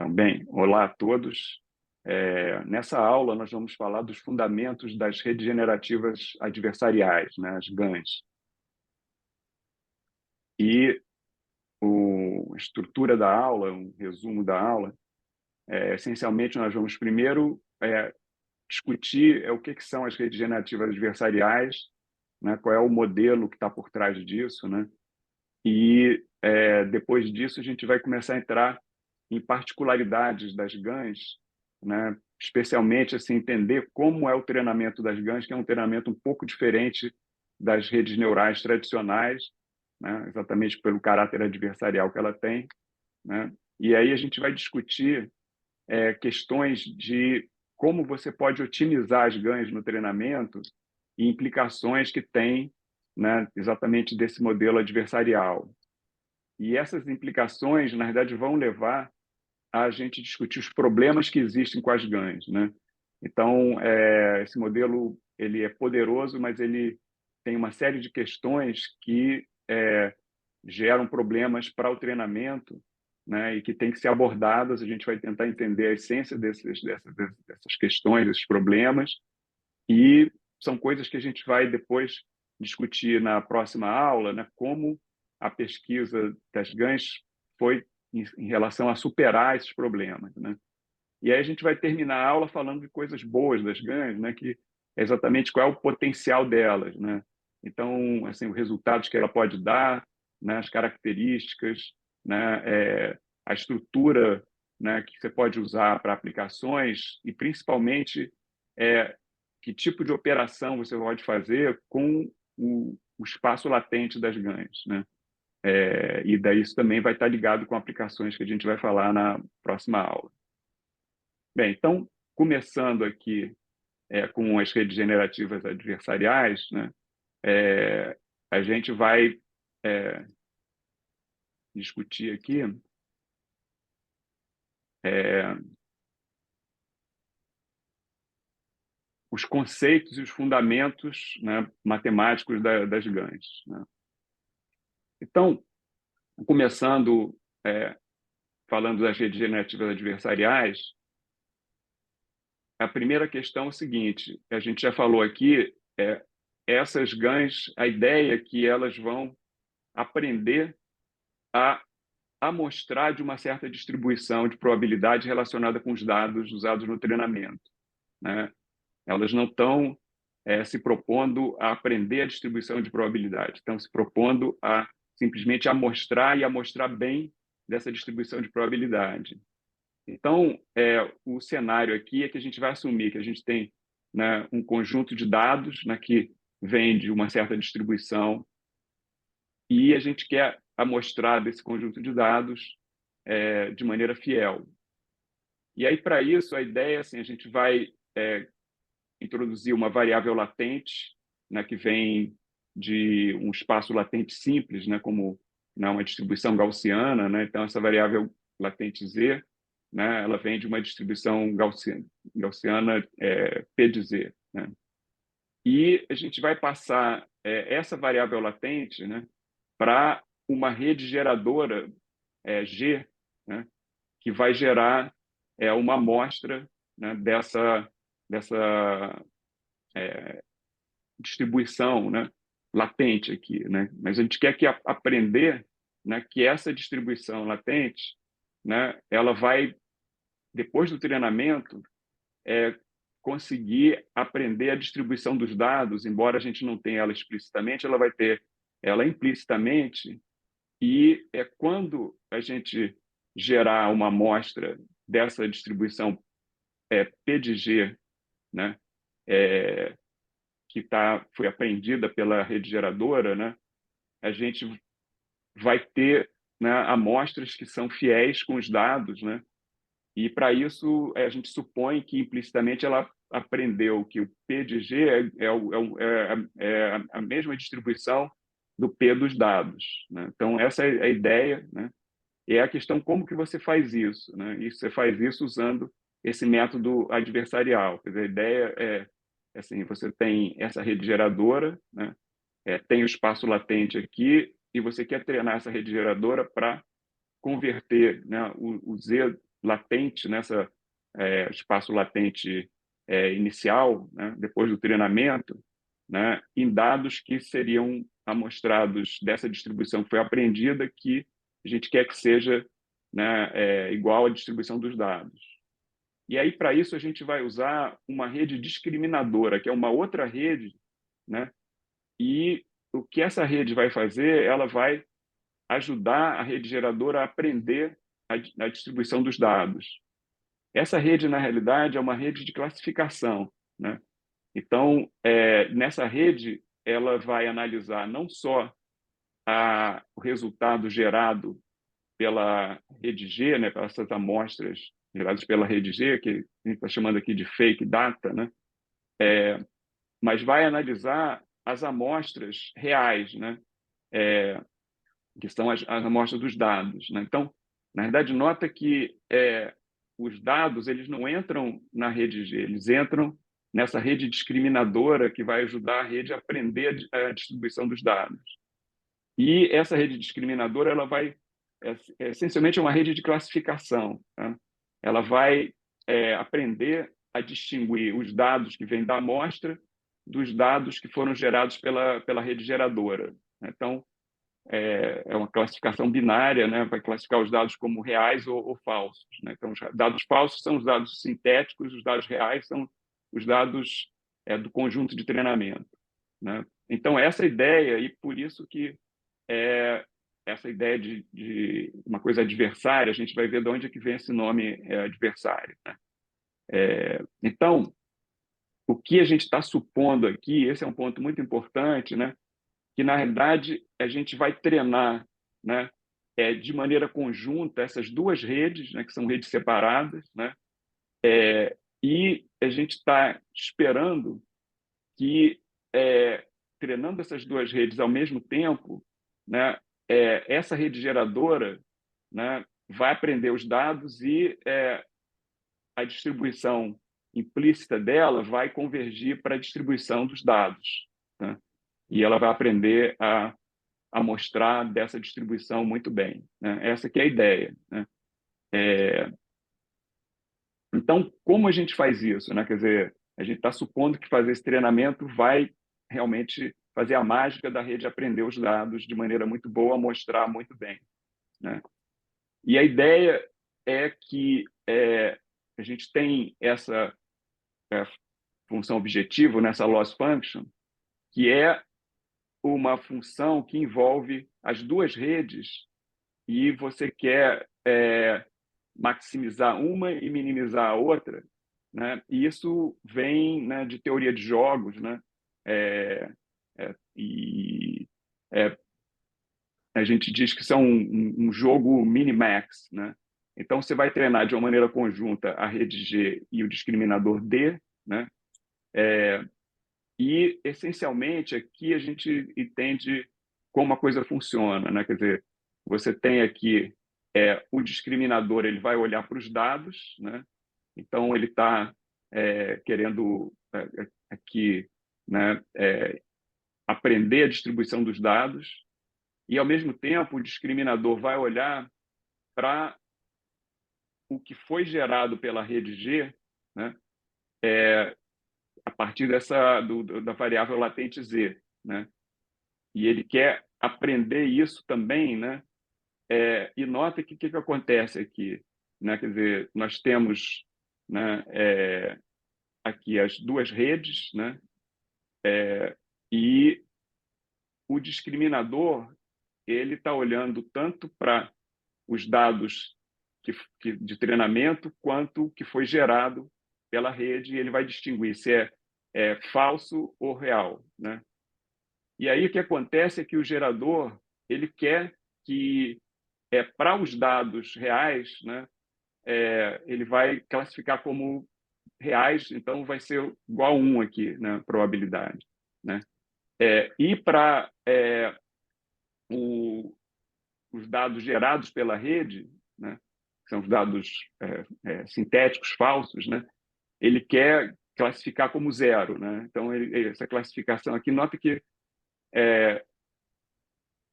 Então, bem, olá a todos. Nessa aula, nós vamos falar dos fundamentos das redes generativas adversariais, né, as GANs. E a estrutura da aula, um resumo da aula, essencialmente, nós vamos primeiro discutir o que são as redes generativas adversariais, né, qual é o modelo que está por trás disso, né, e depois disso a gente vai começar a entrar em particularidades das GANs, né? Especialmente assim, entender como é o treinamento das GANs, que é um treinamento um pouco diferente das redes neurais tradicionais, né? Exatamente pelo caráter adversarial que ela tem, né? E aí a gente vai discutir questões de como você pode otimizar as GANs no treinamento e implicações que tem, né, exatamente desse modelo adversarial. E essas implicações, na verdade, vão levar a gente discutir os problemas que existem com as GANs, né? Então, esse modelo ele é poderoso, mas ele tem uma série de questões que geram problemas para o treinamento, né? E que tem que ser abordadas. A gente vai tentar entender a essência dessas questões, desses problemas, e são coisas que a gente vai depois discutir na próxima aula, né? Como a pesquisa das GANs foi em relação a superar esses problemas, né? E aí a gente vai terminar a aula falando de coisas boas das GANs, né? Que é exatamente qual é o potencial delas, né? Então, assim, os resultados que ela pode dar, né? As características, né? A estrutura, né? Que você pode usar para aplicações e, principalmente, que tipo de operação você pode fazer com o espaço latente das GANs, né? E daí isso também vai estar ligado com aplicações que a gente vai falar na próxima aula. Bem, então, começando aqui com as redes generativas adversariais, né, a gente vai discutir aqui é, os conceitos e os fundamentos, né, matemáticos das GANs, né? Então, começando falando das redes generativas adversariais, a primeira questão é o seguinte: a gente já falou aqui, essas GANs, a ideia é que elas vão aprender a amostrar de uma certa distribuição de probabilidade relacionada com os dados usados no treinamento, né? Elas não estão se propondo a aprender a distribuição de probabilidade, estão se propondo a simplesmente amostrar e amostrar bem dessa distribuição de probabilidade. Então, o cenário aqui é que a gente vai assumir que a gente tem, né, um conjunto de dados, né, que vem de uma certa distribuição e a gente quer amostrar desse conjunto de dados de maneira fiel. E aí, para isso, a ideia é assim, a gente vai introduzir uma variável latente, né, que vem de um espaço latente simples, né, como, né, uma distribuição gaussiana, né? Então, essa variável latente z, né, ela vem de uma distribuição gaussiana P de z, né? E a gente vai passar essa variável latente, né, para uma rede geradora G, né, que vai gerar uma amostra, né, dessa distribuição, né, latente aqui, né? Mas a gente quer que aprender, né, que essa distribuição latente, né, ela vai, depois do treinamento, conseguir aprender a distribuição dos dados, embora a gente não tenha ela explicitamente, ela vai ter ela implicitamente, e quando a gente gerar uma amostra dessa distribuição P de G, né, que foi aprendida pela rede geradora, né, a gente vai ter, né, amostras que são fiéis com os dados, né, e para isso a gente supõe que implicitamente ela aprendeu que o P de G é a mesma distribuição do P dos dados, né? Então essa é a ideia, né? E é a questão como que você faz isso, né? E você faz isso usando esse método adversarial. Quer dizer, a ideia assim, você tem essa rede geradora, né? Tem o espaço latente aqui e você quer treinar essa rede geradora para converter, né, o Z latente, nessa espaço latente inicial, né, depois do treinamento, né, em dados que seriam amostrados dessa distribuição que foi aprendida, que a gente quer que seja, né, igual à distribuição dos dados. E aí, para isso, a gente vai usar uma rede discriminadora, que é uma outra rede, né? E o que essa rede vai fazer, ela vai ajudar a rede geradora a aprender a distribuição dos dados. Essa rede, na realidade, é uma rede de classificação, né? Então, nessa rede, ela vai analisar não só o resultado gerado pela rede G, né, pelas amostras geradas pela rede G, que a gente está chamando aqui de fake data, né, mas vai analisar as amostras reais, né, que são as amostras dos dados, né? Então, na verdade, nota que os dados eles não entram na rede G, eles entram nessa rede discriminadora que vai ajudar a rede a aprender a distribuição dos dados. E essa rede discriminadora ela vai essencialmente é uma rede de classificação, tá? Ela vai aprender a distinguir os dados que vêm da amostra dos dados que foram gerados pela rede geradora. Então, é uma classificação binária, né? Vai classificar os dados como reais ou falsos, né? Então, os dados falsos são os dados sintéticos, os dados reais são os dados do conjunto de treinamento, né? Então, essa ideia, e por isso que essa ideia de uma coisa adversária, a gente vai ver de onde é que vem esse nome adversário, né? Então, o que a gente está supondo aqui, esse é um ponto muito importante, né? Que, na realidade, a gente vai treinar, né, de maneira conjunta essas duas redes, né, que são redes separadas, né, e a gente está esperando que, treinando essas duas redes ao mesmo tempo, né, essa rede geradora, né, vai aprender os dados e a distribuição implícita dela vai convergir para a distribuição dos dados, né? E ela vai aprender a mostrar dessa distribuição muito bem, né? Essa que é a ideia, né? Então, como a gente faz isso, né? Quer dizer, a gente está supondo que fazer esse treinamento vai realmente fazer a mágica da rede aprender os dados de maneira muito boa, mostrar muito bem, né? E a ideia é que a gente tem essa função objetivo nessa loss function, que é uma função que envolve as duas redes e você quer maximizar uma e minimizar a outra, né? E isso vem, né, de teoria de jogos, né? E a gente diz que são um jogo minimax, né? Então você vai treinar de uma maneira conjunta a rede G e o discriminador D, né? E essencialmente aqui a gente entende como a coisa funciona, né? Quer dizer, você tem aqui o discriminador, ele vai olhar para os dados, né? Então ele está querendo aqui, né, aprender a distribuição dos dados e ao mesmo tempo o discriminador vai olhar para o que foi gerado pela rede G, né, a partir da variável latente Z, né? E ele quer aprender isso também, né? E nota que o que acontece aqui, né? Quer dizer, nós temos, né, aqui as duas redes, né? E o discriminador ele está olhando tanto para os dados de treinamento quanto o que foi gerado pela rede, e ele vai distinguir se é falso ou real, né? E aí o que acontece é que o gerador ele quer que para os dados reais, né, ele vai classificar como reais, então vai ser igual a 1 aqui, né, probabilidade, né? E para os dados gerados pela rede, né, que são os dados sintéticos falsos, né, ele quer classificar como zero, né? Então essa classificação aqui nota que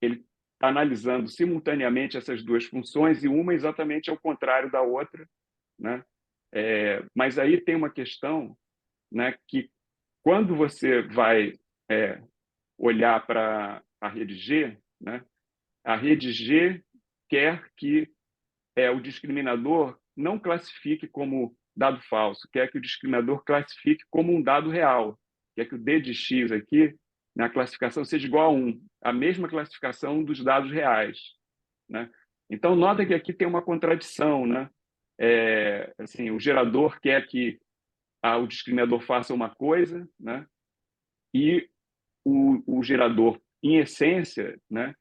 ele está analisando simultaneamente essas duas funções e uma exatamente ao contrário da outra, né? Mas aí tem uma questão, né, que quando você vai olhar para a rede G, né, a rede G quer que o discriminador não classifique como dado falso, quer que o discriminador classifique como um dado real, quer que o D de X aqui, na classificação, seja igual a 1, a mesma classificação dos dados reais, né? Então, nota que aqui tem uma contradição, né? Assim, o gerador quer que o discriminador faça uma coisa, né? E o gerador, em essência, né,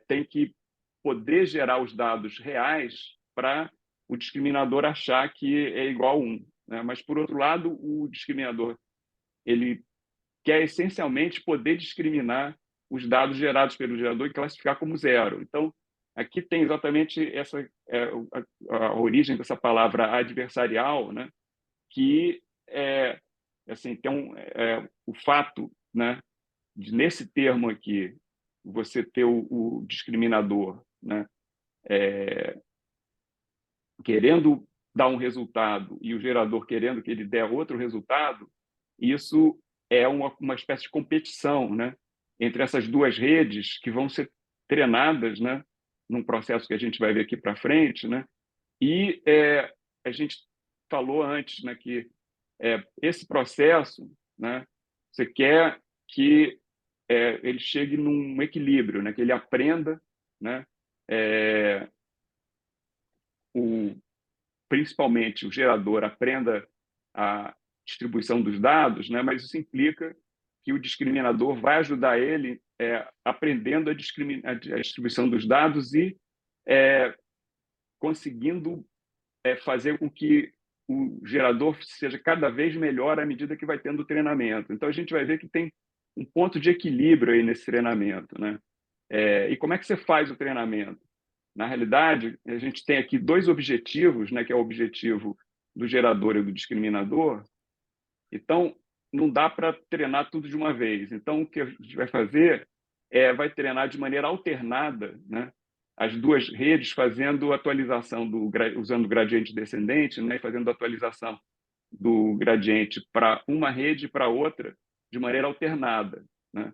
tem que poder gerar os dados reais para o discriminador achar que é igual a 1. Né? Mas, por outro lado, o discriminador ele quer essencialmente poder discriminar os dados gerados pelo gerador e classificar como zero. Então, aqui tem exatamente essa a origem dessa palavra adversarial, né? Que assim, tem o fato, né, de, nesse termo aqui, você ter o discriminador, né, querendo dar um resultado e o gerador querendo que ele dê outro resultado, isso é uma espécie de competição, né, entre essas duas redes que vão ser treinadas, né, num processo que a gente vai ver aqui para frente, né, e a gente falou antes, né, que esse processo, né, você quer que ele chegue num equilíbrio, né, que ele aprenda, né, é, o, principalmente o gerador aprenda a distribuição dos dados, né, mas isso implica que o discriminador vai ajudar ele aprendendo a distribuição dos dados e conseguindo fazer com que o gerador seja cada vez melhor à medida que vai tendo treinamento. Então, a gente vai ver que tem um ponto de equilíbrio aí nesse treinamento, né? E como é que você faz o treinamento? Na realidade, a gente tem aqui dois objetivos, né, que é o objetivo do gerador e do discriminador. Então, não dá para treinar tudo de uma vez. Então, o que a gente vai fazer vai treinar de maneira alternada, né, as duas redes, fazendo atualização usando o gradiente descendente, né, fazendo atualização do gradiente para uma rede e para outra de maneira alternada, né?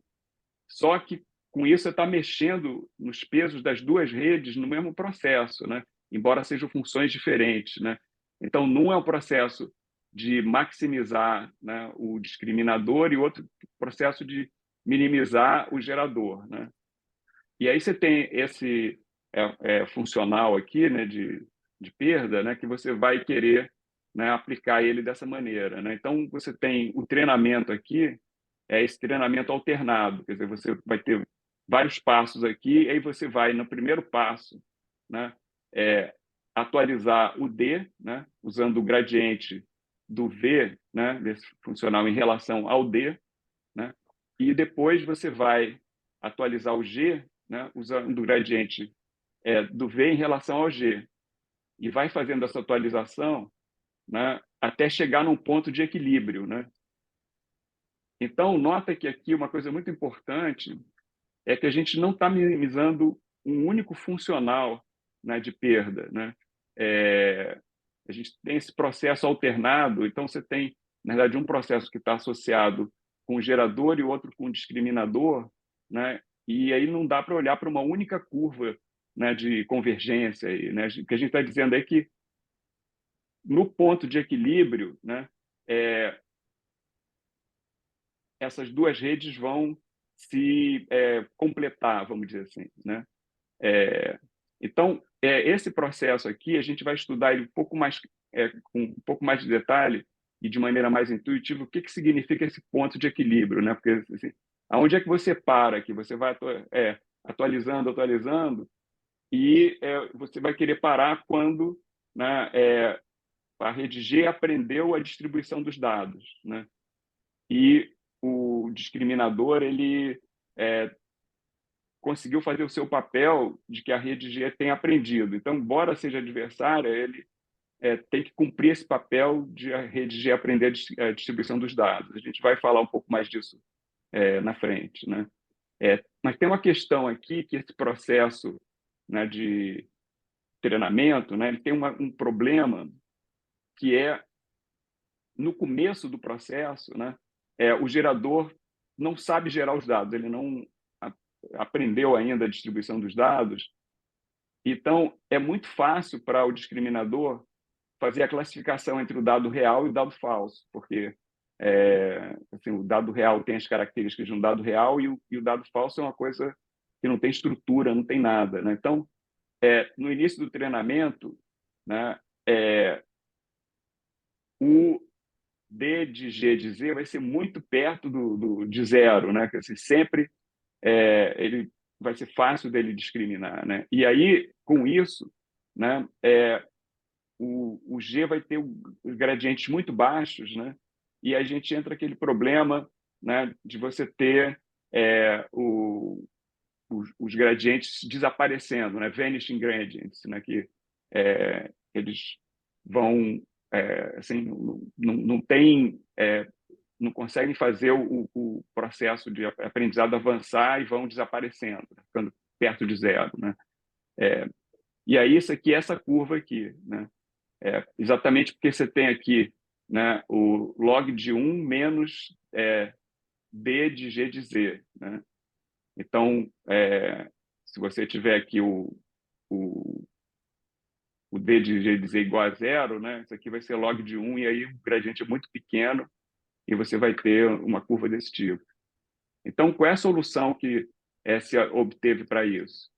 Só que com isso você está mexendo nos pesos das duas redes no mesmo processo, né? Embora sejam funções diferentes, né? Então, num é um processo de maximizar, né, o discriminador e outro processo de minimizar o gerador, né? E aí você tem esse funcional aqui, né, de perda, né, que você vai querer, né, aplicar ele dessa maneira, né? Então, você tem o treinamento aqui, esse treinamento alternado, quer dizer, você vai ter vários passos aqui, e aí você vai, no primeiro passo, né, atualizar o D, né, usando o gradiente do V, né, desse funcional em relação ao D, né, e depois você vai atualizar o G, né, usando o gradiente do V em relação ao G, e vai fazendo essa atualização, né, até chegar num ponto de equilíbrio, né? Então, nota que aqui uma coisa muito importante é que a gente não está minimizando um único funcional, né, de perda, né? A gente tem esse processo alternado, então você tem, na verdade, um processo que está associado com o gerador e outro com o discriminador, né? E aí não dá para olhar para uma única curva, né, de convergência aí, né? O que a gente está dizendo é que no ponto de equilíbrio, né, essas duas redes vão se completar, vamos dizer assim, né? Então, esse processo aqui, a gente vai estudar ele um pouco mais, com um pouco mais de detalhe e de maneira mais intuitiva, o que significa esse ponto de equilíbrio, né? Porque, assim, aonde é que você para aqui? Você vai atualizando, atualizando, e você vai querer parar quando, né, a rede G aprendeu a distribuição dos dados, né? E o discriminador, ele conseguiu fazer o seu papel de que a rede G tem aprendido. Então, embora seja adversária, ele tem que cumprir esse papel de a rede G aprender a distribuição dos dados. A gente vai falar um pouco mais disso na frente, né? Mas tem uma questão aqui que esse processo, né, de treinamento, né, ele tem um problema que é, no começo do processo, né, o gerador não sabe gerar os dados, ele não aprendeu ainda a distribuição dos dados. Então, é muito fácil para o discriminador fazer a classificação entre o dado real e o dado falso, porque assim, o dado real tem as características de um dado real e o dado falso é uma coisa que não tem estrutura, não tem nada, né? Então, no início do treinamento, né, o D de G de Z vai ser muito perto de zero, né? Que assim, sempre ele vai ser fácil dele discriminar, né? E aí, com isso, né, o G vai ter os gradientes muito baixos, né? E a gente entra aquele problema, né, de você ter os gradientes desaparecendo, né? Vanishing gradients, né? Que eles vão assim, não tem não conseguem fazer o processo de aprendizado avançar e vão desaparecendo, ficando perto de zero, né? E aí isso aqui, essa curva aqui, né? Exatamente porque você tem aqui, né, o log de 1 menos d de g de z, né? Então, se você tiver aqui o, o d de g de z igual a zero, né, isso aqui vai ser log de 1 e aí o gradiente é muito pequeno e você vai ter uma curva desse tipo. Então, qual é a solução que se obteve para isso?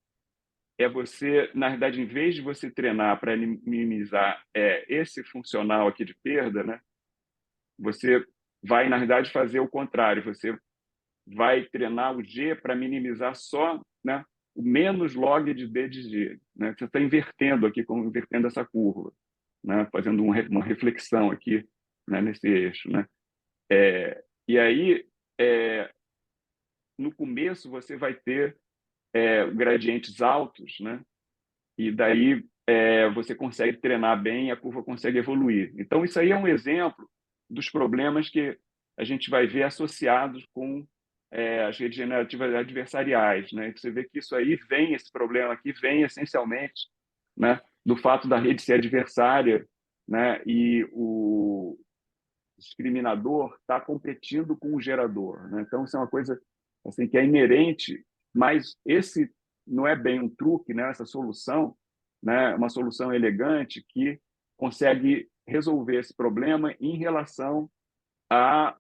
Você, na verdade, em vez de você treinar para minimizar esse funcional aqui de perda, né, você vai, na verdade, fazer o contrário. Você vai treinar o G para minimizar só, né, o menos log de D de G. Né? Você está invertendo aqui, como invertendo essa curva, né, fazendo uma reflexão aqui, né, nesse eixo. Né? E aí, no começo, você vai ter gradientes altos, né? E daí você consegue treinar bem e a curva consegue evoluir. Então, isso aí é um exemplo dos problemas que a gente vai ver associados com as redes generativas adversariais. Né? Você vê que isso aí vem, esse problema aqui vem essencialmente, né, do fato da rede ser adversária, né, e o discriminador está competindo com o gerador. Né? Então, isso é uma coisa assim, que é inerente, mas esse não é bem um truque, né? Essa solução, né? Uma solução elegante que consegue resolver esse problema em relação ao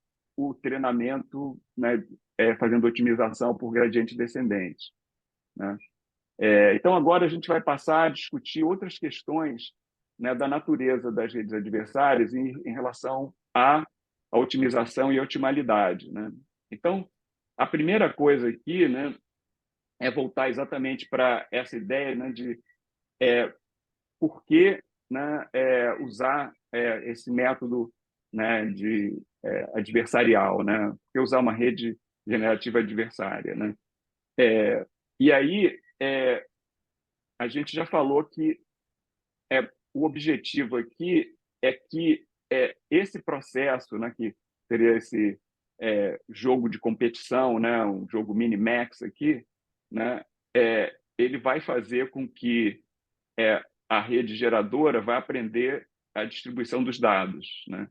treinamento, né? Fazendo otimização por gradiente descendente. Né? Então, agora a gente vai passar a discutir outras questões, né, da natureza das redes adversárias em relação à otimização e otimalidade. Né? Então, a primeira coisa aqui, né, é voltar exatamente para essa ideia, né, de por que, né, usar esse método, né, de adversarial, né? Por que usar uma rede generativa adversária, né? E aí a gente já falou que o objetivo aqui é que esse processo, né, que seria esse jogo de competição, né, um jogo minimax aqui, né, ele vai fazer com que a rede geradora vai aprender a distribuição dos dados, né?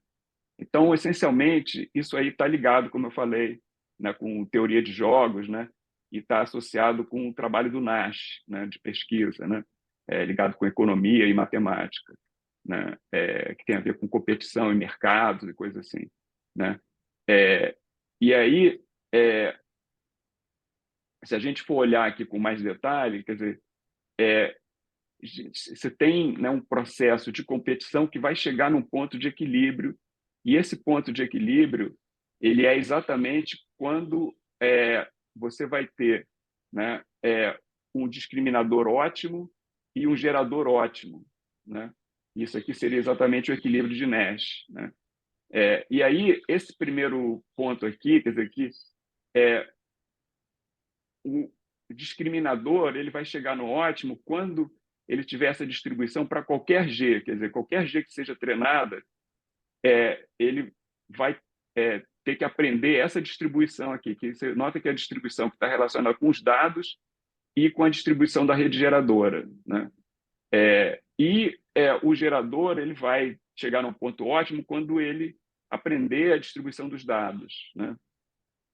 Então, essencialmente, isso aí está ligado, como eu falei, né, com teoria de jogos, né, e está associado com o trabalho do Nash, né, de pesquisa, né, ligado com economia e matemática, né, que tem a ver com competição em mercados e coisas assim, né. E aí, se a gente for olhar aqui com mais detalhe, quer dizer, você tem, né, um processo de competição que vai chegar num ponto de equilíbrio, e esse ponto de equilíbrio ele é exatamente quando você vai ter, né, um discriminador ótimo e um gerador ótimo, né? Isso aqui seria exatamente o equilíbrio de Nash, né? E aí esse primeiro ponto aqui, quer dizer que o discriminador ele vai chegar no ótimo quando ele tiver essa distribuição para qualquer G, quer dizer, qualquer G que seja treinada, ele vai ter que aprender essa distribuição aqui, que você nota que é a distribuição que está relacionada com os dados e com a distribuição da rede geradora, né? O gerador ele vai chegar num ponto ótimo quando ele aprender a distribuição dos dados, né?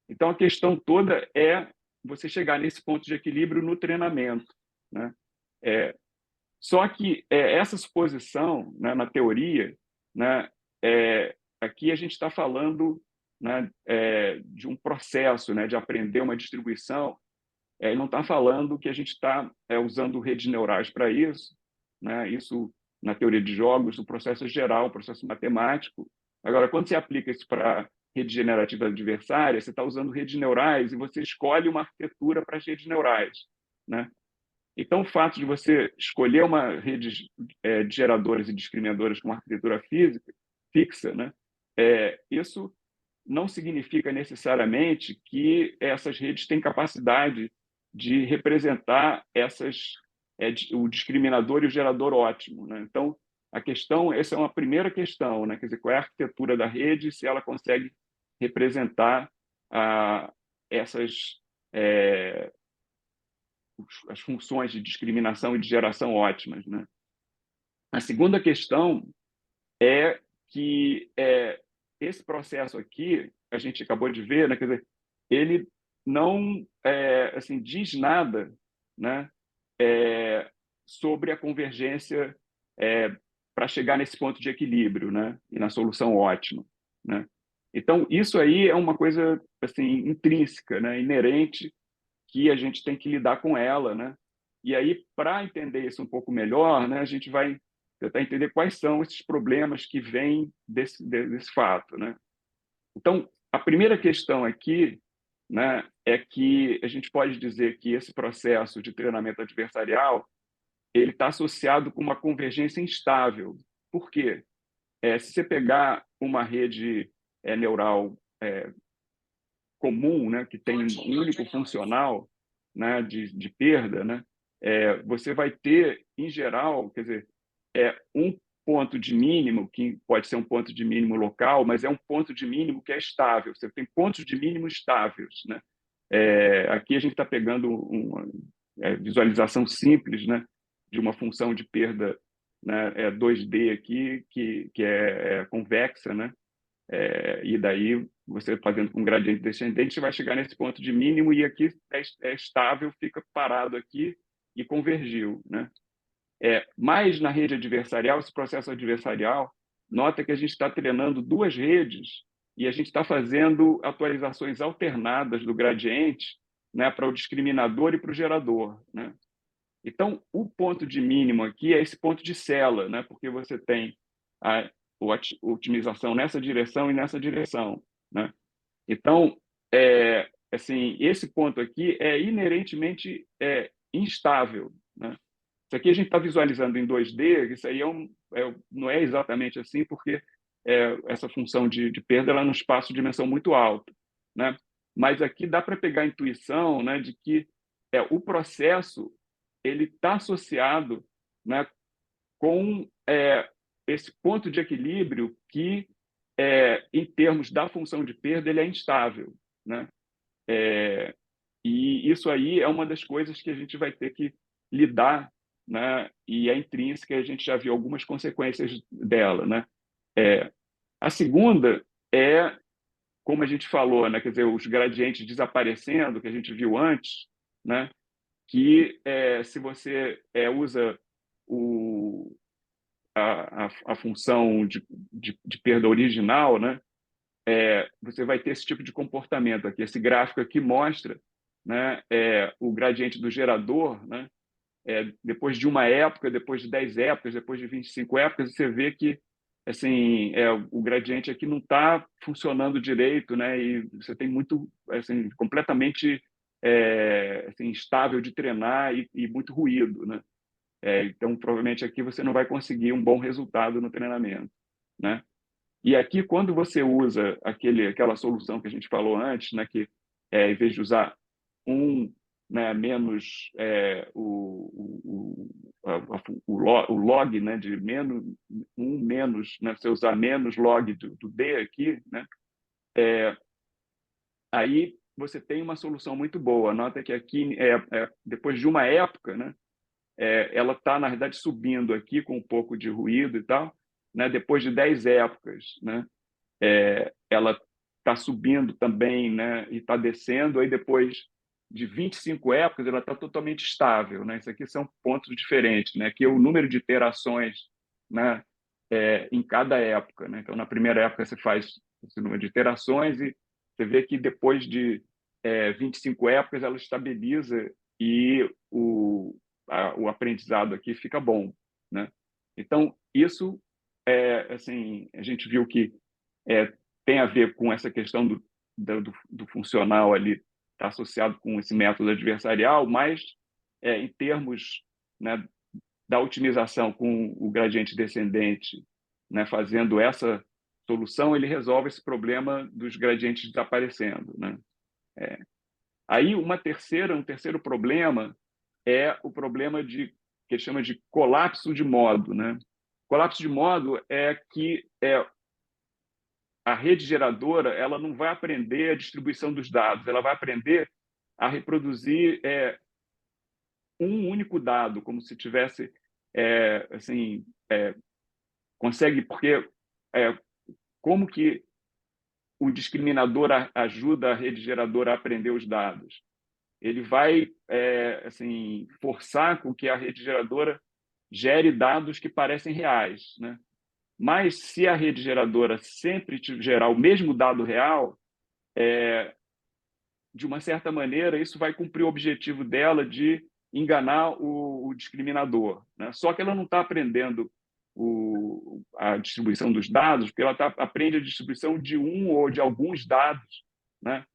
Então, a questão toda é você chegar nesse ponto de equilíbrio no treinamento, né? Só que essa suposição, né, na teoria, né, aqui a gente está falando, né, de um processo, né, de aprender uma distribuição. Não está falando que a gente está usando redes neurais para isso, né? Isso na teoria de jogos, no processo geral, processo matemático. Agora, quando você aplica isso para rede generativa adversária, você está usando redes neurais e você escolhe uma arquitetura para as redes neurais, né? Então, o fato de você escolher uma rede de geradores e discriminadoras com uma arquitetura física fixa, né? Isso não significa necessariamente que essas redes têm capacidade de representar o discriminador e o gerador ótimo, né? Então, a questão, essa é uma primeira questão, né? Quer dizer, qual é a arquitetura da rede, se ela consegue representar essas as funções de discriminação e de geração ótimas, né? A segunda questão é que esse processo aqui, a gente acabou de ver, né? Quer dizer, ele não assim, diz nada, né? Sobre a convergência para chegar nesse ponto de equilíbrio, né? E na solução ótima, né? Então, isso aí é uma coisa assim, intrínseca, né? Inerente, que a gente tem que lidar com ela, né? E aí, para entender isso um pouco melhor, né, a gente vai tentar entender quais são esses problemas que vêm desse fato, né? Então, a primeira questão aqui, né, é que a gente pode dizer que esse processo de treinamento adversarial ele está associado com uma convergência instável. Por quê? Se você pegar uma rede neural comum, né, que tem um único funcional, né, de perda, né, você vai ter, em geral, quer dizer, um ponto de mínimo, que pode ser um ponto de mínimo local, mas é um ponto de mínimo que é estável. Você tem pontos de mínimo estáveis, né? Aqui a gente está pegando uma visualização simples, né, de uma função de perda, né, 2D aqui, que é convexa, né? E daí, você fazendo com gradiente descendente, vai chegar nesse ponto de mínimo e aqui é estável, fica parado aqui e convergiu, né? Mas na rede adversarial, esse processo adversarial, nota que a gente está treinando duas redes e a gente está fazendo atualizações alternadas do gradiente, né, para o discriminador e para o gerador, né? Então, o ponto de mínimo aqui é esse ponto de cela, né? Porque você tem a otimização nessa direção e nessa direção, né? Então, assim, esse ponto aqui é inerentemente instável, né? Isso aqui a gente está visualizando em 2D, isso aí não é exatamente assim, porque essa função de perda ela é num espaço de dimensão muito alta, né? Mas aqui dá para pegar a intuição, né, de que o processo ele está associado, né, com esse ponto de equilíbrio que, em termos da função de perda, ele é instável, né? E isso aí é uma das coisas que a gente vai ter que lidar, né? E é intrínseca, a gente já viu algumas consequências dela, né? A segunda é, como a gente falou, né? Quer dizer, os gradientes desaparecendo, que a gente viu antes, né? Que se você usa o, a função de perda original, né? Você vai ter esse tipo de comportamento aqui. Esse gráfico aqui mostra, né, o gradiente do gerador, né? Depois de uma época, depois de 10 épocas, depois de 25 épocas, você vê que assim, o gradiente aqui não está funcionando direito, né? E você tem muito, assim, completamente assim, instável de treinar e muito ruído, né? Então, provavelmente aqui você não vai conseguir um bom resultado no treinamento, né? E aqui, quando você usa aquela solução que a gente falou antes, né, que em vez de usar um, né, menos o log, né, de menos um menos, né, você usar menos log do D aqui, né, Aí você tem uma solução muito boa. Nota que aqui, depois de uma época, né, ela está, na verdade, subindo aqui com um pouco de ruído e tal, né, depois de 10 épocas, né, ela está subindo também, né, e está descendo, aí depois de 25 épocas ela está totalmente estável, né? Isso aqui são pontos diferentes, né? Que é o número de iterações, né, em cada época, né? Então, na primeira época você faz esse número de iterações e você vê que depois de 25 épocas ela estabiliza e o aprendizado aqui fica bom, né? Então, isso assim, a gente viu que é, tem a ver com essa questão do funcional ali, está associado com esse método adversarial, mas em termos, né, da otimização com o gradiente descendente, né, fazendo essa solução, ele resolve esse problema dos gradientes desaparecendo, né? Aí um terceiro problema é o problema que ele chama de colapso de modo, né? Colapso de modo é que a rede geradora ela não vai aprender a distribuição dos dados, ela vai aprender a reproduzir um único dado, como se tivesse, assim, consegue, porque é, como que o discriminador ajuda a rede geradora a aprender os dados? Ele vai, assim, forçar com que a rede geradora gere dados que parecem reais, né? Mas se a rede geradora sempre gerar o mesmo dado real, de uma certa maneira, isso vai cumprir o objetivo dela de enganar o discriminador, né? Só que ela não está aprendendo a distribuição dos dados, porque ela aprende a distribuição de um ou de alguns dados, né?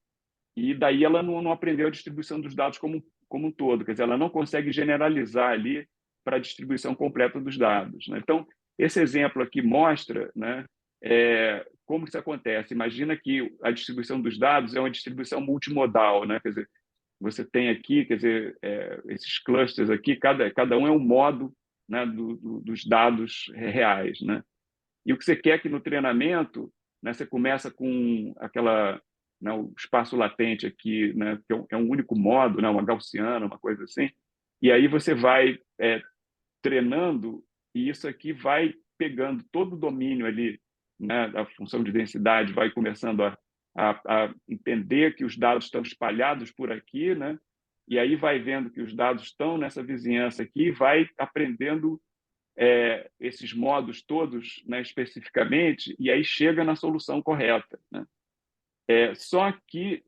E daí ela não aprendeu a distribuição dos dados como um todo, quer dizer, ela não consegue generalizar ali para a distribuição completa dos dados, né? Então, esse exemplo aqui mostra, né, como isso acontece. Imagina que a distribuição dos dados é uma distribuição multimodal, né? Quer dizer, você tem aqui, quer dizer, esses clusters aqui, cada um é um modo, né, dos dados reais, né? E o que você quer é que no treinamento, né, você começa com aquela, né, o espaço latente aqui, né, que é um único modo, né, uma gaussiana, uma coisa assim, e aí você vai treinando e isso aqui vai pegando todo o domínio ali, né, da função de densidade, vai começando a entender que os dados estão espalhados por aqui, né, e aí vai vendo que os dados estão nessa vizinhança aqui, vai aprendendo esses modos todos, né, especificamente, e aí chega na solução correta, né? Só que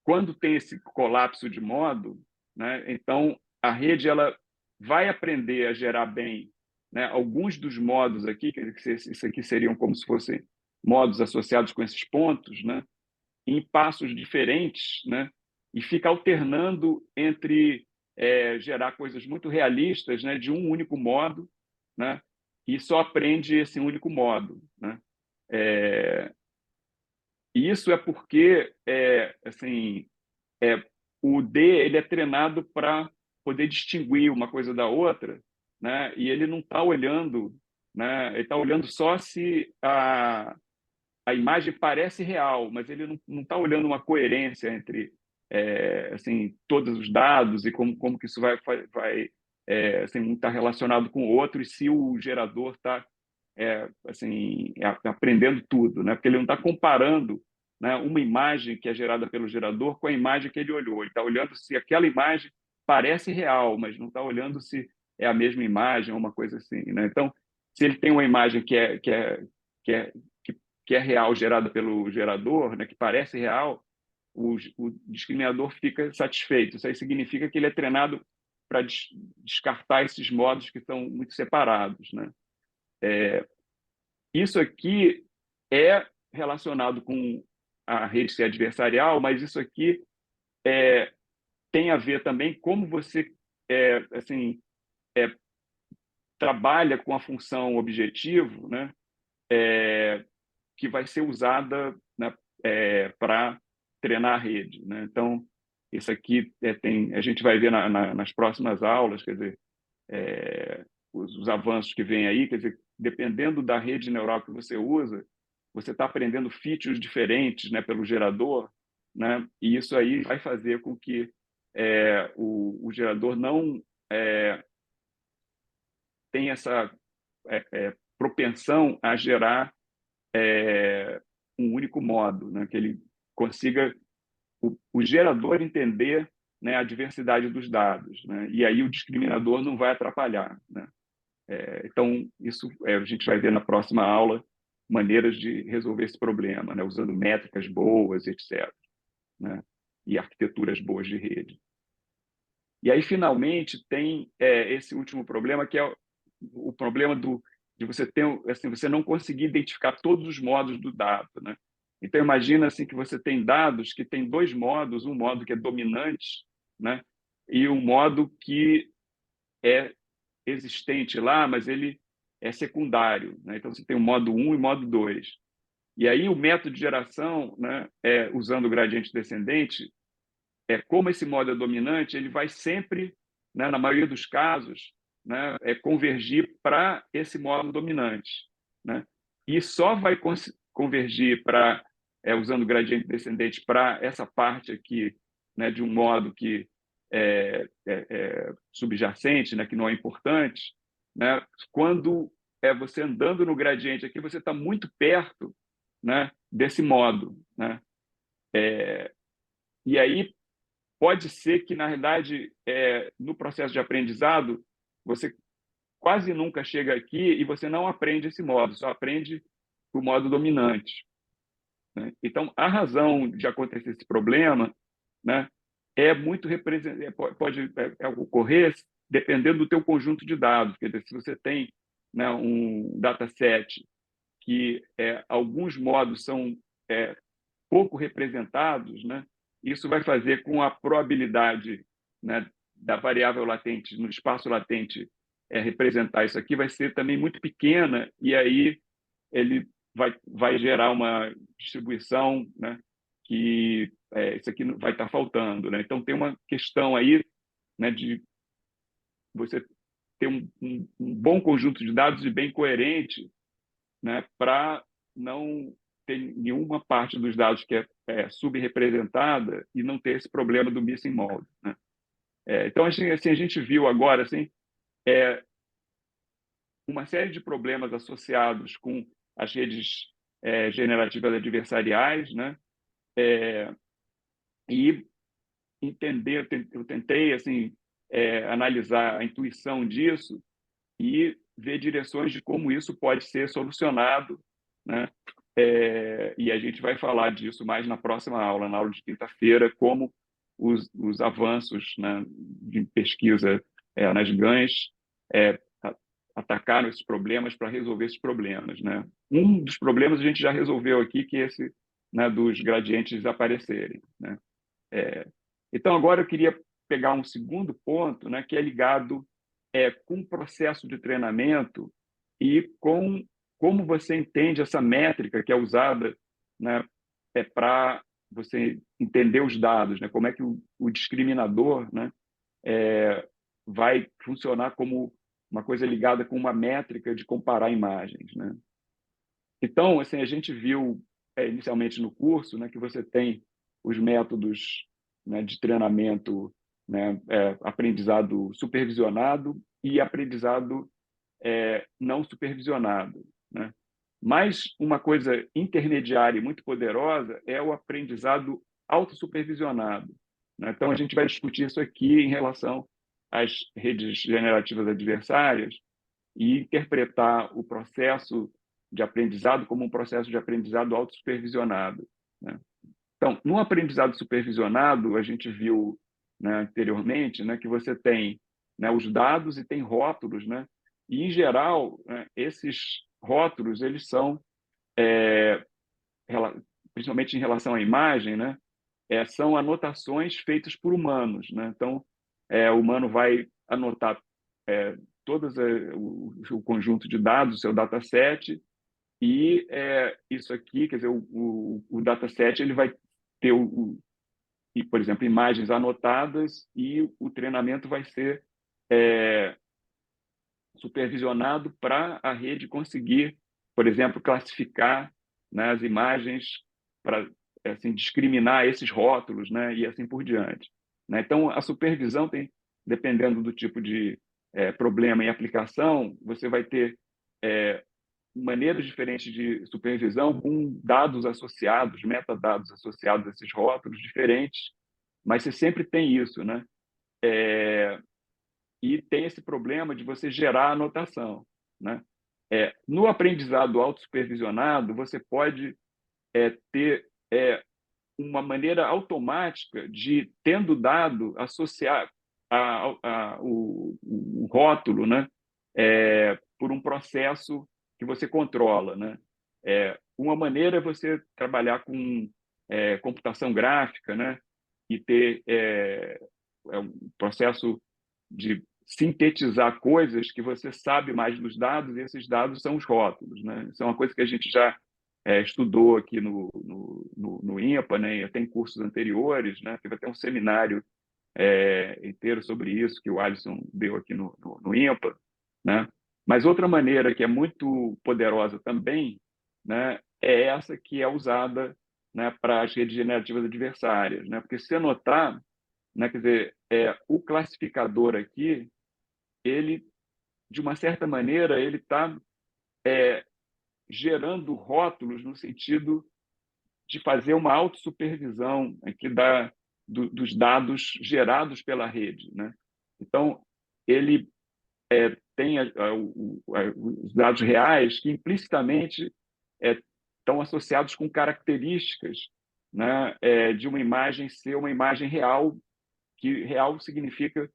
quando tem esse colapso de modo, né, então a rede ela vai aprender a gerar bem, né, alguns dos modos aqui, que isso aqui seriam como se fossem modos associados com esses pontos, né, em passos diferentes, né, e fica alternando entre gerar coisas muito realistas, né, de um único modo, né, e só aprende esse único modo, né. E isso é porque assim, o D ele é treinado para poder distinguir uma coisa da outra, né, e ele não está olhando, né, ele está olhando só se a imagem parece real, mas ele não está olhando uma coerência entre assim todos os dados e como que isso vai assim um está relacionado com o outro e se o gerador está assim aprendendo tudo, né? Porque ele não está comparando, né, uma imagem que é gerada pelo gerador com a imagem que ele olhou. Ele está olhando se aquela imagem parece real, mas não está olhando se é a mesma imagem ou uma coisa assim, né? Então, se ele tem uma imagem que é que é real gerada pelo gerador, né, que parece real, o discriminador fica satisfeito. Isso aí significa que ele é treinado para descartar esses modos que estão muito separados, né? Isso aqui é relacionado com a rede ser adversarial, mas isso aqui tem a ver também como você assim trabalha com a função objetivo, né? Que vai ser usada, né, para treinar a rede, né? Então, isso aqui a gente vai ver nas próximas aulas, quer dizer, os avanços que vêm aí, quer dizer, dependendo da rede neural que você usa, você está aprendendo features diferentes, né, pelo gerador, né, e isso aí vai fazer com que o gerador não tenha essa propensão a gerar um único modo, né, que ele consiga o gerador entender, né, a diversidade dos dados, né, e aí o discriminador não vai atrapalhar, né. Então, isso a gente vai ver na próxima aula, maneiras de resolver esse problema, né, usando métricas boas, etc., né, e arquiteturas boas de rede. E aí, finalmente, tem esse último problema, que é o problema de você ter, assim, você não conseguir identificar todos os modos do dado, né? Então, imagina assim, que você tem dados que tem dois modos, um modo que é dominante, né, e um modo que é existente lá, mas ele é secundário, né? Então, você tem o modo 1 e o modo 2. E aí, o método de geração, né, usando o gradiente descendente, como esse modo é dominante, ele vai sempre, né, na maioria dos casos, né, convergir para esse modo dominante, né? E só vai convergir para, usando o gradiente descendente, para essa parte aqui, né, de um modo que é subjacente, né, que não é importante, né? Quando você andando no gradiente aqui, você está muito perto, né, desse modo, né? E aí pode ser que, na realidade, no processo de aprendizado, você quase nunca chega aqui e você não aprende esse modo, só aprende o modo dominante, né? Então, a razão de acontecer esse problema, né, é muito pode ocorrer dependendo do teu conjunto de dados. Quer dizer, se você tem, né, um dataset que alguns modos são pouco representados, né, isso vai fazer com a probabilidade, né, da variável latente no espaço latente representar isso aqui vai ser também muito pequena, e aí ele vai gerar uma distribuição, né, que isso aqui vai estar faltando, né? Então tem uma questão aí, né, de você ter um bom conjunto de dados e bem coerente, né, para não ter nenhuma parte dos dados que é subrepresentada e não ter esse problema do missing mode, né? Então, assim, a gente viu agora assim, uma série de problemas associados com as redes generativas adversariais, né? E entender, eu tentei assim, analisar a intuição disso e ver direções de como isso pode ser solucionado, né? E a gente vai falar disso mais na próxima aula, na aula de quinta-feira, como os avanços, né, de pesquisa nas GANs atacaram esses problemas para resolver esses problemas, né? Um dos problemas a gente já resolveu aqui, que é esse, né, dos gradientes desaparecerem, né? Então, agora eu queria pegar um segundo ponto, né, que é ligado com o processo de treinamento e com como você entende essa métrica que é usada, né, para você entender os dados, né, como é que o discriminador, né, vai funcionar como uma coisa ligada com uma métrica de comparar imagens, né? Então, assim, a gente viu inicialmente no curso, né, que você tem os métodos, né, de treinamento, né, aprendizado supervisionado e aprendizado não supervisionado, né? Mas uma coisa intermediária e muito poderosa é o aprendizado autossupervisionado, né? Então, a gente vai discutir isso aqui em relação às redes generativas adversárias e interpretar o processo de aprendizado como um processo de aprendizado autossupervisionado, né? Então, no aprendizado supervisionado, a gente viu, né, anteriormente, né, que você tem, né, os dados e tem rótulos, né? E, em geral, né, esses rótulos eles são, principalmente em relação à imagem, né, são anotações feitas por humanos, né? Então, o humano vai anotar todos o conjunto de dados, o seu dataset, e isso aqui, quer dizer, o dataset ele vai ter, por exemplo, imagens anotadas e o treinamento vai ser supervisionado para a rede conseguir, por exemplo, classificar né, as imagens para assim, discriminar esses rótulos, né, e assim por diante. Né? Então, a supervisão tem, dependendo do tipo de problema em aplicação, você vai ter maneiras diferentes de supervisão com dados associados, metadados associados a esses rótulos diferentes, mas você sempre tem isso, né? E tem esse problema de você gerar anotação, né? No aprendizado autossupervisionado, você pode ter uma maneira automática de, tendo dado, associar o rótulo, né, por um processo que você controla. Né? Uma maneira é você trabalhar com computação gráfica, né, e ter um processo de sintetizar coisas que você sabe mais dos dados, e esses dados são os rótulos. Né? Isso é uma coisa que a gente já estudou aqui no INPA, né? Tem cursos anteriores, né? Teve até um seminário inteiro sobre isso que o Alisson deu aqui no INPA, né? Mas outra maneira que é muito poderosa também, né, é essa que é usada, né, para as redes generativas adversárias, né? Porque se você notar, né, quer dizer, o classificador aqui, ele, de uma certa maneira, ele está gerando rótulos no sentido de fazer uma autossupervisão aqui dos dados gerados pela rede. Né? Então, ele tem os dados reais que implicitamente estão associados com características, né, de uma imagem ser uma imagem real, que real significa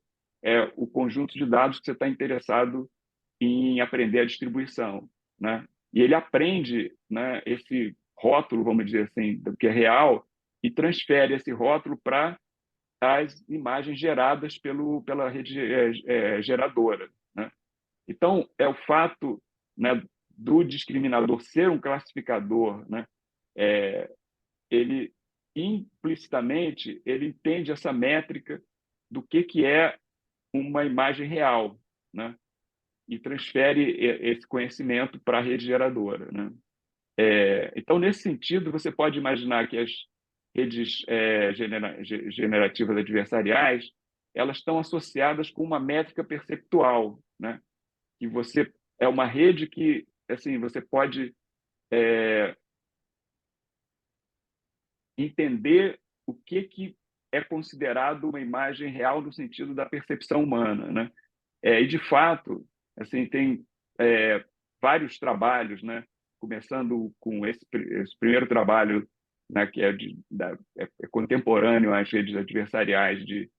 o conjunto de dados que você está interessado em aprender a distribuição. Né? E ele aprende, né, esse rótulo, vamos dizer assim, do que é real, e transfere esse rótulo para as imagens geradas pela rede geradora. Né? Então, é o fato, né, do discriminador ser um classificador, né, ele implicitamente ele entende essa métrica do que é uma imagem real, né? E transfere esse conhecimento para a rede geradora. Né? Então, nesse sentido, você pode imaginar que as redes generativas adversariais elas estão associadas com uma métrica perceptual, né? Que você é uma rede que assim você pode entender o que é considerado uma imagem real no sentido da percepção humana, né? E de fato, assim tem vários trabalhos, né? Começando com esse primeiro trabalho, né? Que é contemporâneo às redes adversariais de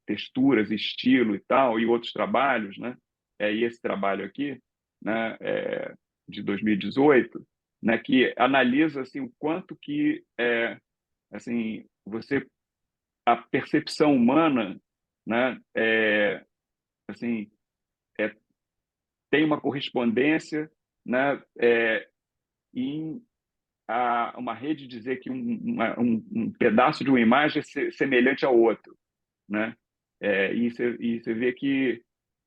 texturas, estilo e tal, e outros trabalhos, né? E esse trabalho aqui, né? De 2018, né? Que analisa assim o quanto que assim a percepção humana, né? Assim tem uma correspondência, né, em uma rede dizer que um pedaço de uma imagem é semelhante ao outro. Né? E você vê que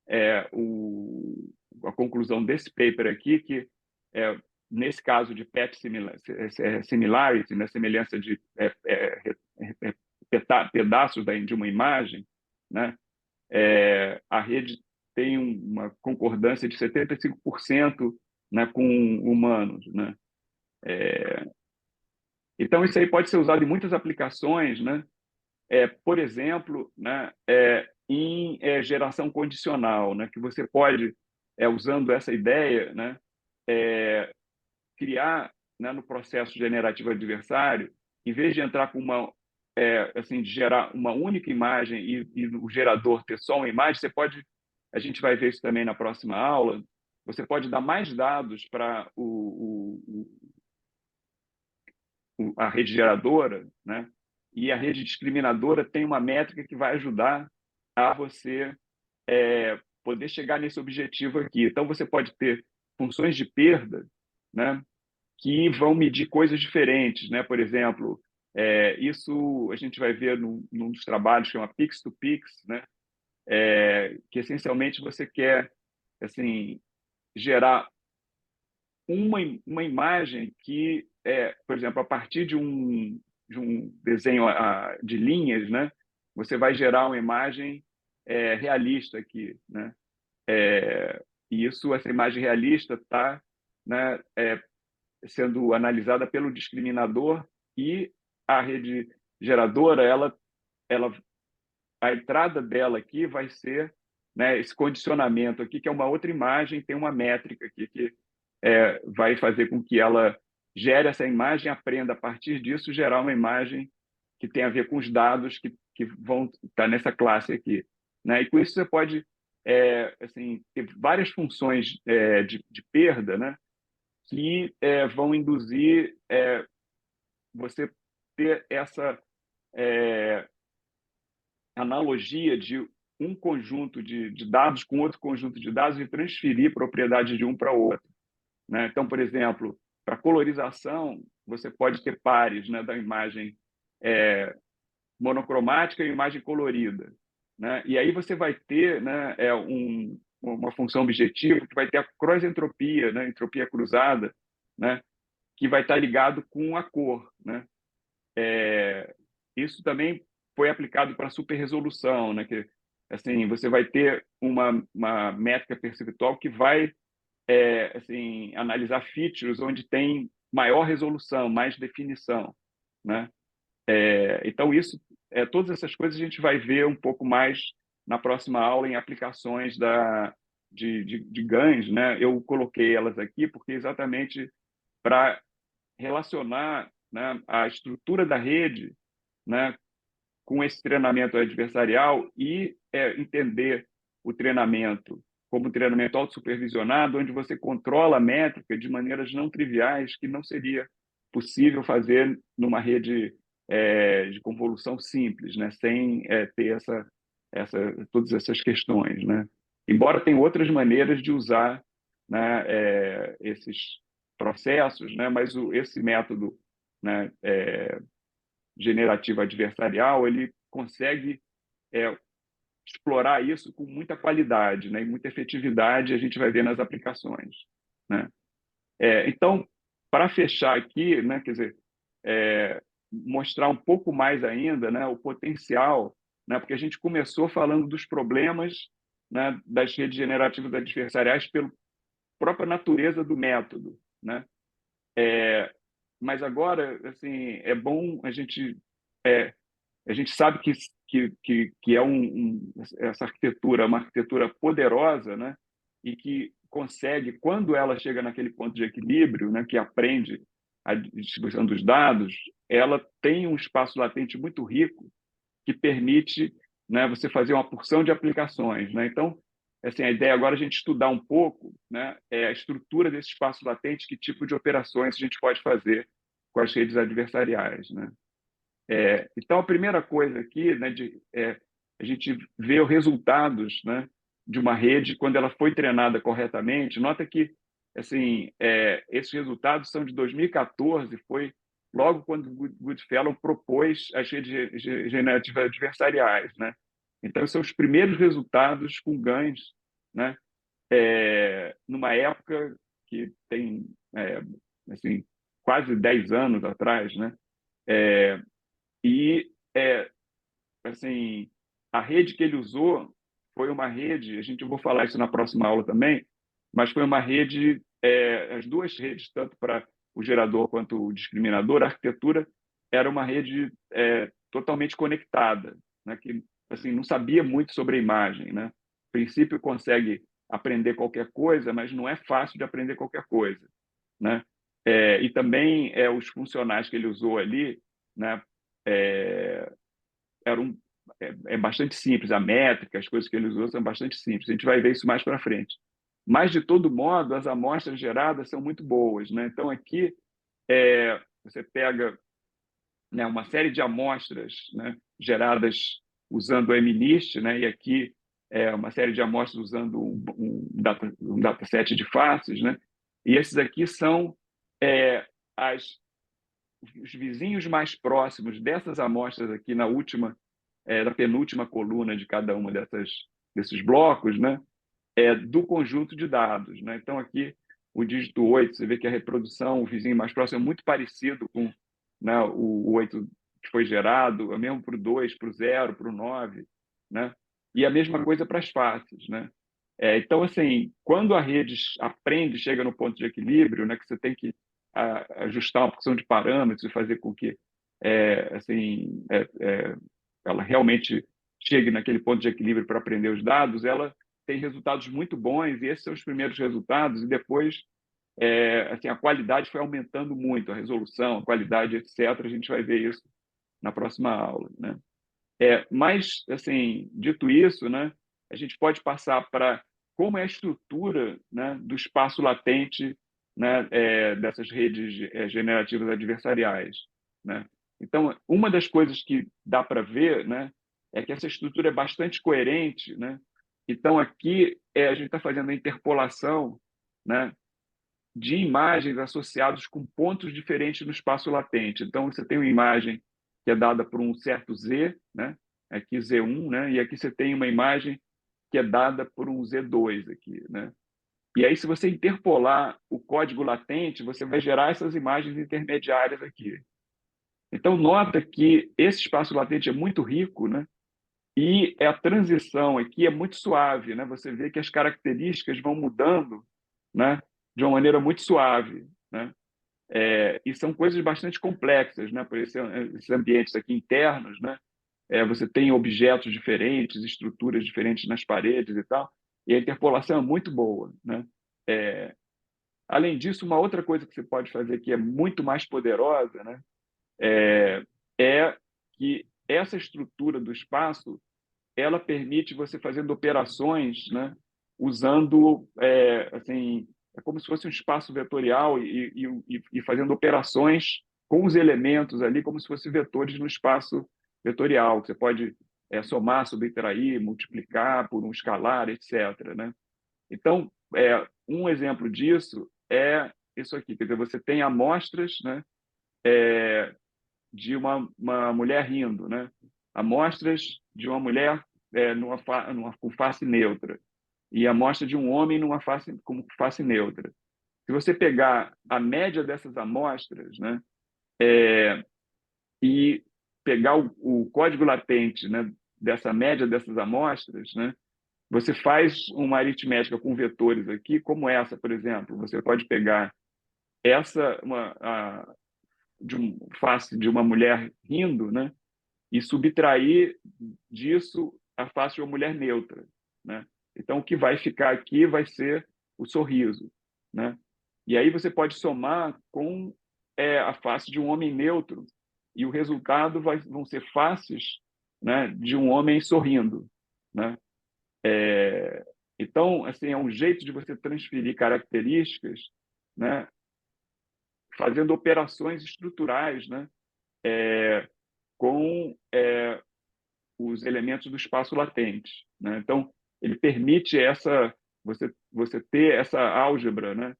a conclusão desse paper aqui, que nesse caso de PET similarity, né, semelhança de pedaços de uma imagem, né, a rede tem uma concordância de 75%, né, com humanos. Né? Então, isso aí pode ser usado em muitas aplicações, né? Por exemplo, né, em geração condicional, né, que você pode, usando essa ideia, né, criar, né, no processo generativo adversário, em vez de entrar com assim, de gerar uma única imagem e o gerador ter só uma imagem, você pode, a gente vai ver isso também na próxima aula, você pode dar mais dados para a rede geradora, né? E a rede discriminadora tem uma métrica que vai ajudar a você poder chegar nesse objetivo aqui. Então, você pode ter funções de perda, né? Que vão medir coisas diferentes, né? Por exemplo, isso a gente vai ver num dos trabalhos que chama Pix to Pix, né? Que essencialmente você quer assim gerar uma imagem que, por exemplo, a partir de um desenho de linhas, né, você vai gerar uma imagem realista aqui, né? E essa imagem realista está, né, sendo analisada pelo discriminador, e a rede geradora, ela, a entrada dela aqui vai ser, né, esse condicionamento aqui, que é uma outra imagem, tem uma métrica aqui que vai fazer com que ela gere essa imagem, aprenda a partir disso gerar uma imagem que tem a ver com os dados que vão estar nessa classe aqui, né? E com isso você pode assim, ter várias funções de perda, né, que vão induzir você ter essa analogia de um conjunto de dados com outro conjunto de dados e transferir propriedade de um para o outro, né? Então, por exemplo, para colorização, você pode ter pares, né, da imagem monocromática e imagem colorida, né? E aí você vai ter, né, uma função objetiva que vai ter a croisentropia, né, entropia cruzada, né, que vai estar ligado com a cor, né? Isso também foi aplicado para superresolução, né? Que assim você vai ter uma métrica percentual que vai assim analisar features onde tem maior resolução, mais definição, né? Então isso, todas essas coisas a gente vai ver um pouco mais na próxima aula em aplicações de GANs, né? Eu coloquei elas aqui porque exatamente para relacionar, né, a estrutura da rede, né, com esse treinamento adversarial e entender o treinamento como treinamento autossupervisionado, onde você controla a métrica de maneiras não triviais que não seria possível fazer numa rede de convolução simples, né? Sem ter todas essas questões, né? Embora tenha outras maneiras de usar, né, esses processos, né? Mas esse método, né, generativo adversarial, ele consegue explorar isso com muita qualidade, né, e muita efetividade, a gente vai ver nas aplicações, né? Então, para fechar aqui, né, quer dizer, mostrar um pouco mais ainda, né, o potencial, né, porque a gente começou falando dos problemas, né, das redes generativas adversariais pela própria natureza do método, né? Mas agora, assim, é bom a gente sabe que essa arquitetura é uma arquitetura poderosa, né? E que consegue, quando ela chega naquele ponto de equilíbrio, né, que aprende a distribuição dos dados, ela tem um espaço latente muito rico que permite, né, você fazer uma porção de aplicações, né? Então, assim, a ideia agora é a gente estudar um pouco, né, a estrutura desse espaço latente, que tipo de operações a gente pode fazer com as redes adversariais, né? Então, a primeira coisa aqui, né, a gente vê os resultados, né, de uma rede quando ela foi treinada corretamente. Nota que assim, esses resultados são de 2014, foi logo quando Goodfellow propôs as redes generativas adversariais, né? Então, são os primeiros resultados com ganhos, né, numa época que tem assim, quase 10 anos atrás, né? E assim, a rede que ele usou foi uma rede, a gente vou falar isso na próxima aula também, mas foi uma rede, as duas redes, tanto para o gerador quanto o discriminador, a arquitetura era uma rede totalmente conectada, né, que assim não sabia muito sobre a imagem, né? A princípio consegue aprender qualquer coisa, mas não é fácil de aprender qualquer coisa, né? E também os funcionais que ele usou ali, né, eram bastante simples, a métrica, as coisas que ele usou são bastante simples. A gente vai ver isso mais para frente. Mas, de todo modo, as amostras geradas são muito boas, né? Então, aqui, você pega, né, uma série de amostras, né, geradas usando o MNIST, né? E aqui uma série de amostras usando um dataset de faces, né? E esses aqui são as os vizinhos mais próximos dessas amostras aqui na penúltima coluna de cada uma desses blocos, né, do conjunto de dados, né? Então aqui o dígito 8, você vê que a reprodução, o vizinho mais próximo é muito parecido com, né, o 8 que foi gerado, é mesmo para o 2, para o 0, para o 9, né? E a mesma coisa para as faces, né? Então, assim, quando a rede aprende, chega no ponto de equilíbrio, né, que você tem que ajustar uma porção de parâmetros e fazer com que assim, ela realmente chegue naquele ponto de equilíbrio para aprender os dados, ela tem resultados muito bons, e esses são os primeiros resultados, e depois assim, a qualidade foi aumentando muito, a resolução, a qualidade, etc. A gente vai ver isso na próxima aula, né? Mas, assim, dito isso, né, a gente pode passar para como é a estrutura, né, do espaço latente, né, dessas redes generativas adversariais, né? Então, uma das coisas que dá para ver, né, é que essa estrutura é bastante coerente, né? Então, aqui a gente está fazendo a interpolação, né, de imagens associadas com pontos diferentes no espaço latente. Então, você tem uma imagem que é dada por um certo Z, né? Aqui Z1, né? E aqui você tem uma imagem que é dada por um Z2 aqui, né? E aí, se você interpolar o código latente, você vai gerar essas imagens intermediárias aqui. Então, nota que esse espaço latente é muito rico, né? E a transição aqui é muito suave, né? Você vê que as características vão mudando, né? De uma maneira muito suave, né? E são coisas bastante complexas, né? Por esses ambientes aqui internos, né? Você tem objetos diferentes, estruturas diferentes nas paredes e tal, e a interpolação é muito boa, né? É, Além disso, uma outra coisa que você pode fazer que é muito mais poderosa, né? É que essa estrutura do espaço ela permite você fazendo operações, né? Usando assim, é como se fosse um espaço vetorial e fazendo operações com os elementos ali como se fossem vetores no espaço vetorial. Você pode somar, subtrair, multiplicar por um escalar, etc., né? Então, um exemplo disso é isso aqui. Quer dizer, você tem amostras, né, de uma mulher rindo, né? Amostras de uma mulher com face neutra e amostra de um homem com face neutra. Se você pegar a média dessas amostras, né, e pegar o código latente, né, dessa média dessas amostras, né, você faz uma aritmética com vetores aqui, como essa, por exemplo. Você pode pegar essa face de uma mulher rindo, né, e subtrair disso a face de uma mulher neutra, né? Então, o que vai ficar aqui vai ser o sorriso, né? E aí você pode somar com a face de um homem neutro e o resultado vão ser faces, né, de um homem sorrindo, né? Então, assim, é um jeito de você transferir características, né, fazendo operações estruturais, né, com os elementos do espaço latente, né? Então, ele permite você ter essa álgebra, né?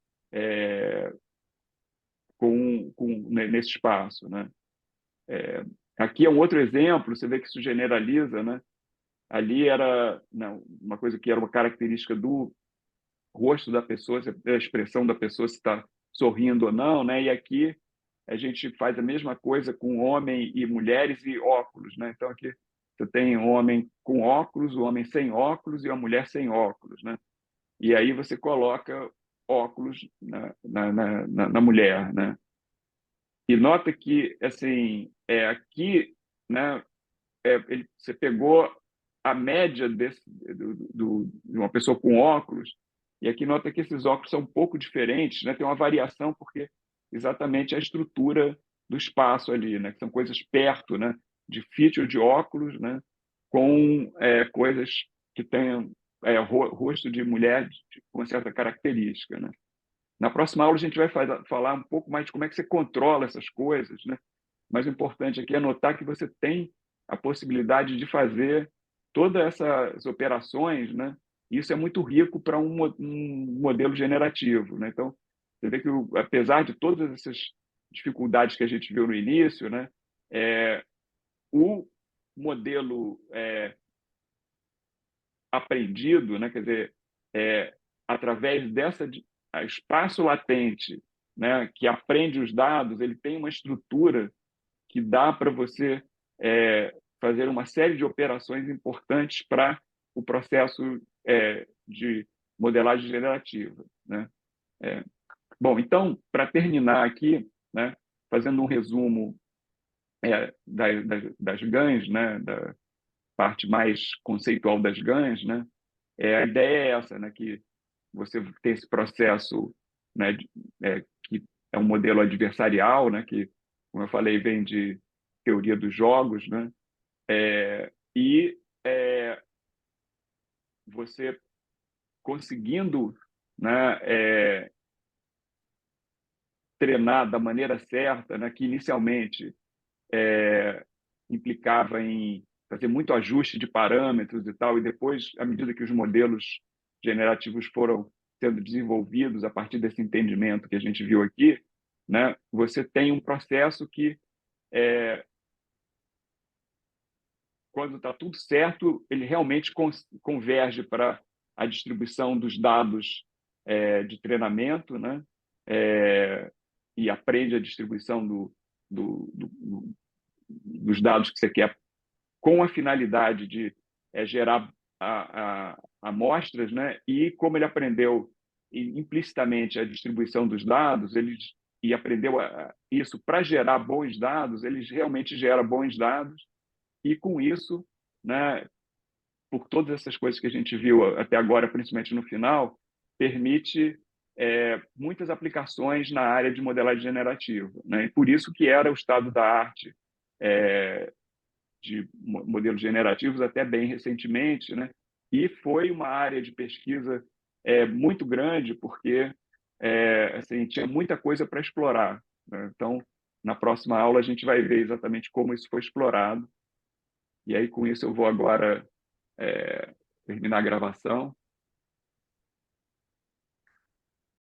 Nesse espaço, né? Aqui é um outro exemplo. Você vê que isso generaliza, né? Ali era não, uma coisa que era uma característica do rosto da pessoa, a expressão da pessoa se está sorrindo ou não, né? E aqui a gente faz a mesma coisa com homem e mulheres e óculos, né? Então aqui você tem um homem com óculos, um homem sem óculos e uma mulher sem óculos, né? E aí você coloca óculos na mulher, né? E nota que assim aqui, né? Você pegou a média de uma pessoa com óculos, e aqui nota que esses óculos são um pouco diferentes, né? Tem uma variação porque exatamente a estrutura do espaço ali, né? Que são coisas perto, né? De feature de óculos, né? Com coisas que tenham rosto de mulher com uma certa característica, né? Na próxima aula a gente vai falar um pouco mais de como é que você controla essas coisas, né? Mas o importante aqui é notar que você tem a possibilidade de fazer todas essas operações, né? Isso é muito rico para um modelo generativo, né? Então, você vê que, apesar de todas essas dificuldades que a gente viu no início, né? O modelo aprendido, né? Quer dizer, através a espaço latente, né, que aprende os dados, ele tem uma estrutura que dá para você fazer uma série de operações importantes para o processo de modelagem generativa, né? Bom, então, para terminar aqui, né, fazendo um resumo das GANs, né, da parte mais conceitual das GANs, né, a ideia é essa, né, que você tem esse processo, né, que é um modelo adversarial, né, que, como eu falei, vem de teoria dos jogos, né, e você conseguindo, né, treinar da maneira certa, né, que inicialmente implicava em fazer muito ajuste de parâmetros e tal, e depois, à medida que os modelos generativos foram sendo desenvolvidos a partir desse entendimento que a gente viu aqui, né, você tem um processo que, quando está tudo certo, ele realmente converge para a distribuição dos dados de treinamento, né, e aprende a distribuição dos dados que você quer com a finalidade de gerar amostras, né? E como ele aprendeu implicitamente a distribuição dos dados, e aprendeu isso para gerar bons dados, ele realmente gera bons dados e com isso, né? Por todas essas coisas que a gente viu até agora, principalmente no final, permite muitas aplicações na área de modelagem generativa, né? E por isso que era o estado da arte de modelos generativos até bem recentemente, né? E foi uma área de pesquisa muito grande, porque assim, tinha muita coisa para explorar, né? Então, na próxima aula, a gente vai ver exatamente como isso foi explorado. E aí, com isso, eu vou agora terminar a gravação